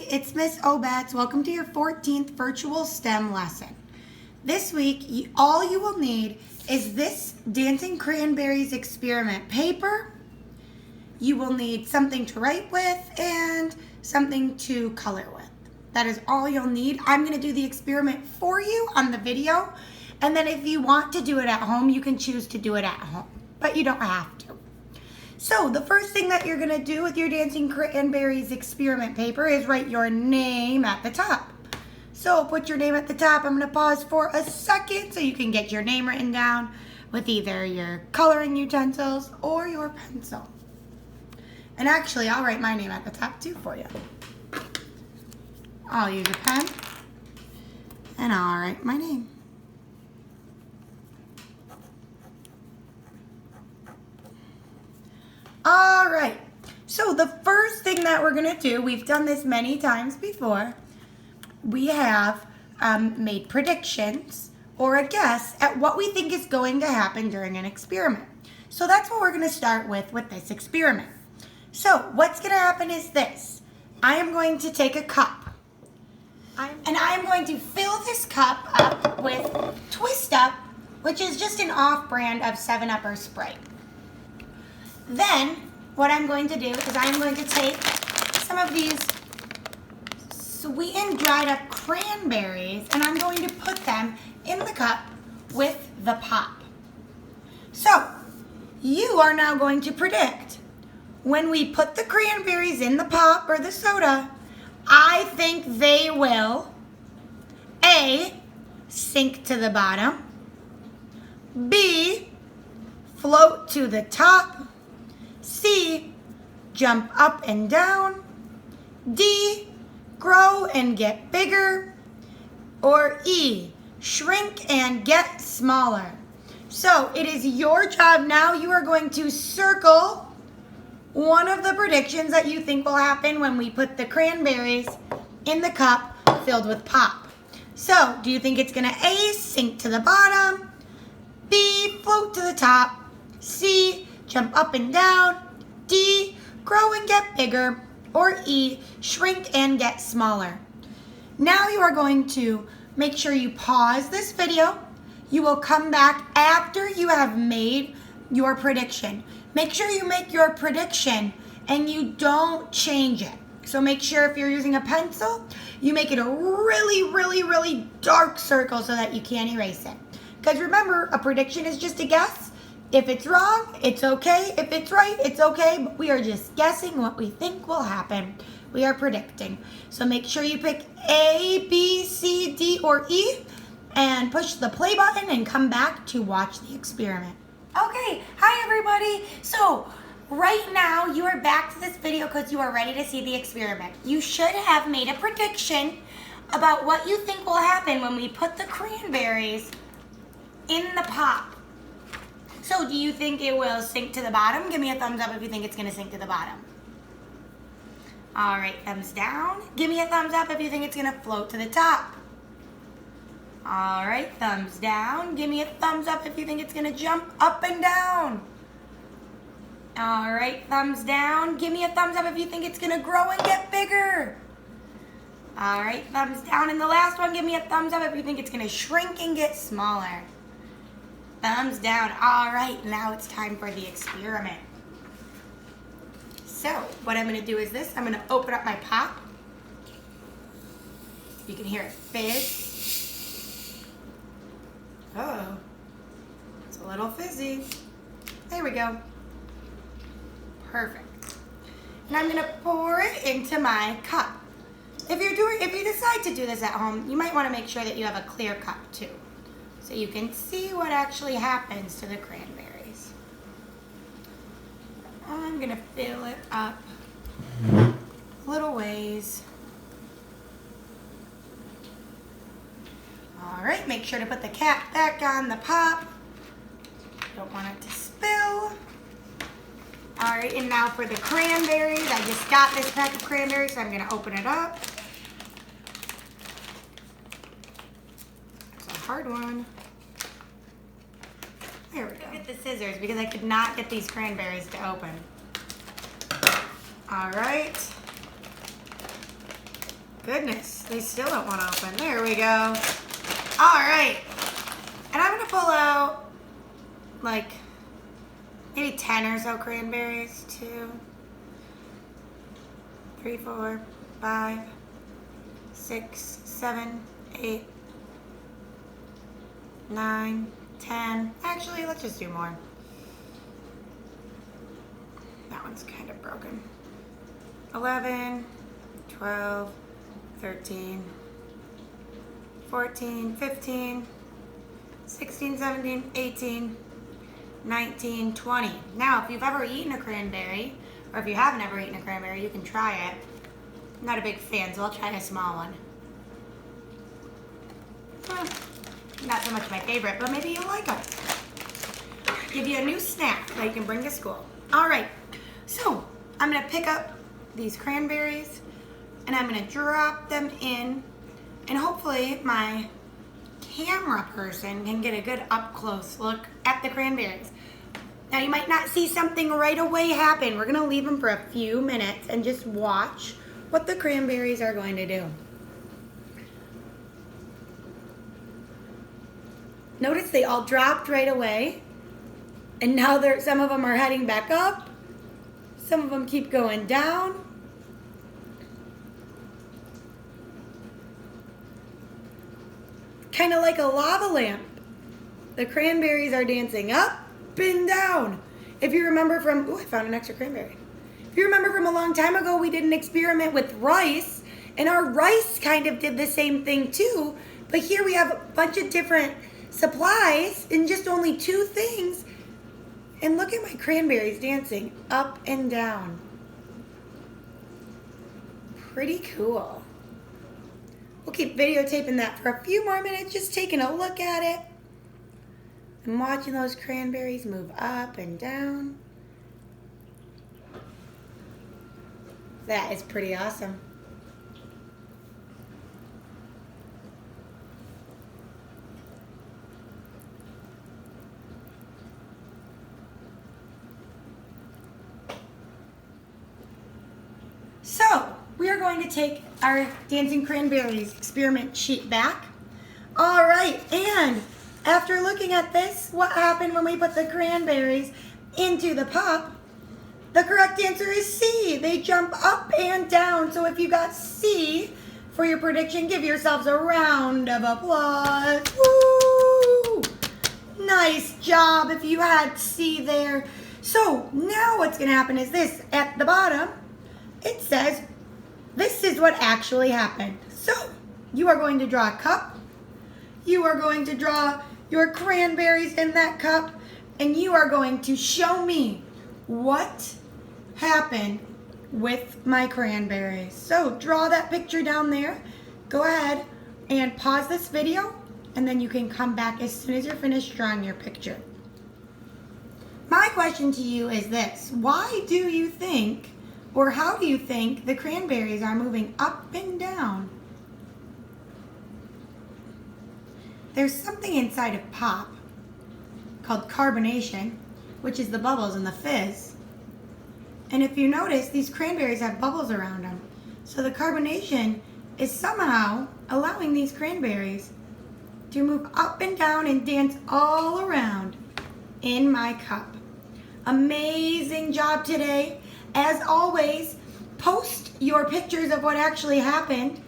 it's Miss Obats. Welcome to your 14th virtual STEM lesson. This week, all you will need is this Dancing Cranberries experiment paper. You will need something to write with and something to color with. That is all you'll need. I'm going to do the experiment for you on the video. And then if you want to do it at home, you can choose to do it at home. But you don't have to. So the first thing that you're going to do with your Dancing Cranberries experiment paper is write your name at the top. So put your name at the top. I'm going to pause for a second so you can get your name written down with either your coloring utensils or your pencil. And actually, I'll write my name at the top too for you. I'll use a pen and I'll write my name. All right, so the first thing that we're gonna do, we've done this many times before, we have made predictions or a guess at what we think is going to happen during an experiment. So that's what we're gonna start with this experiment. So what's gonna happen is this. I am going to take a cup and I am going to fill this cup up with Twist Up, which is just an off-brand of 7-Up or Sprite. Then, what I'm going to do is I'm going to take some of these sweetened dried up cranberries and I'm going to put them in the cup with the pop. So, you are now going to predict when we put the cranberries in the pop or the soda, I think they will A, sink to the bottom, B, float to the top, C, jump up and down, D, grow and get bigger, or E, shrink and get smaller. So it is your job now. You are going to circle one of the predictions that you think will happen when we put the cranberries in the cup filled with pop. So do you think it's going to A, sink to the bottom, B, float to the top, C, jump up and down, D, grow and get bigger, or E, shrink and get smaller? Now you are going to make sure you pause this video. You will come back after you have made your prediction. Make sure you make your prediction and you don't change it. So make sure if you're using a pencil, you make it a really dark circle so that you can't erase it. Because remember, a prediction is just a guess. If it's wrong, it's okay. If it's right, it's okay. But we are just guessing what we think will happen. We are predicting. So make sure you pick A, B, C, D, or E and push the play button and come back to watch the experiment. Okay, hi everybody. So right now you are back to this video because you are ready to see the experiment. You should have made a prediction about what you think will happen when we put the cranberries in the pop. So do you think it will sink to the bottom? Give me a thumbs up if you think it's going to sink to the bottom. All right, thumbs down. Give me a thumbs up if you think it's going to float to the top. All right, thumbs down. Give me a thumbs up if you think it's going to jump up and down. All right, thumbs down. Give me a thumbs up if you think it's going to grow and get bigger. All right, thumbs down. And the last one, give me a thumbs up if you think it's going to shrink and get smaller. Thumbs down. All right, now it's time for the experiment. So what I'm going to do is this. I'm going to open up my pop. You can hear it fizz. Oh, it's a little fizzy. There we go. Perfect. And I'm going to pour it into my cup. If you decide to do this at home, you might want to make sure that you have a clear cup too, so you can see what actually happens to the cranberries. I'm going to fill it up little ways. All right, make sure to put the cap back on the pop. Don't want it to spill. All right, and now for the cranberries. I just got this pack of cranberries, so I'm going to open it up. It's a hard one. There we go. Get the scissors because I could not get these cranberries to open. All right. Goodness, they still don't want to open. There we go. All right. And I'm going to pull out like maybe 10 or so cranberries. 2, 3, 4, 5, 6, 7, 8, 9, 10. Actually, let's just do more. That one's kind of broken. 11, 12, 13, 14, 15, 16, 17, 18, 19, 20. Now, if you've ever eaten a cranberry, or if you haven't ever eaten a cranberry, you can try it. I'm not a big fan, so I'll try a small one. Not so much my favorite, but maybe you'll like them. Give you a new snack that you can bring to school. All right, so I'm gonna pick up these cranberries and I'm gonna drop them in, and hopefully my camera person can get a good up close look at the cranberries. Now you might not see something right away happen. We're gonna leave them for a few minutes and just watch what the cranberries are going to do. Notice they all dropped right away, and now some of them are heading back up. Some of them keep going down. Kind of like a lava lamp. The cranberries are dancing up and down. If you remember from, I found an extra cranberry. If you remember from a long time ago, we did an experiment with rice, and our rice kind of did the same thing too. But here we have a bunch of different supplies in just only 2 things. And look at my cranberries dancing up and down. Pretty cool. We'll keep videotaping that for a few more minutes, just taking a look at it and watching those cranberries move up and down. That is pretty awesome. So, we are going to take our Dancing Cranberries experiment sheet back. All right, and after looking at this, what happened when we put the cranberries into the pop? The correct answer is C. They jump up and down. So if you got C for your prediction, give yourselves a round of applause. Woo! Nice job if you had C there. So now what's going to happen is this. At the bottom, it says, this is what actually happened. So you are going to draw a cup. You are going to draw your cranberries in that cup. And you are going to show me what happened with my cranberries. So draw that picture down there. Go ahead and pause this video, and then you can come back as soon as you're finished drawing your picture. My question to you is this: why do you think, or how do you think, the cranberries are moving up and down? There's something inside of pop called carbonation, which is the bubbles and the fizz. And if you notice, these cranberries have bubbles around them. So the carbonation is somehow allowing these cranberries to move up and down and dance all around in my cup. Amazing job today. As always, post your pictures of what actually happened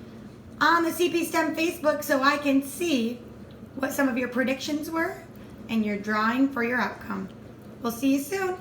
on the CP STEM Facebook so I can see what some of your predictions were and your drawing for your outcome. We'll see you soon.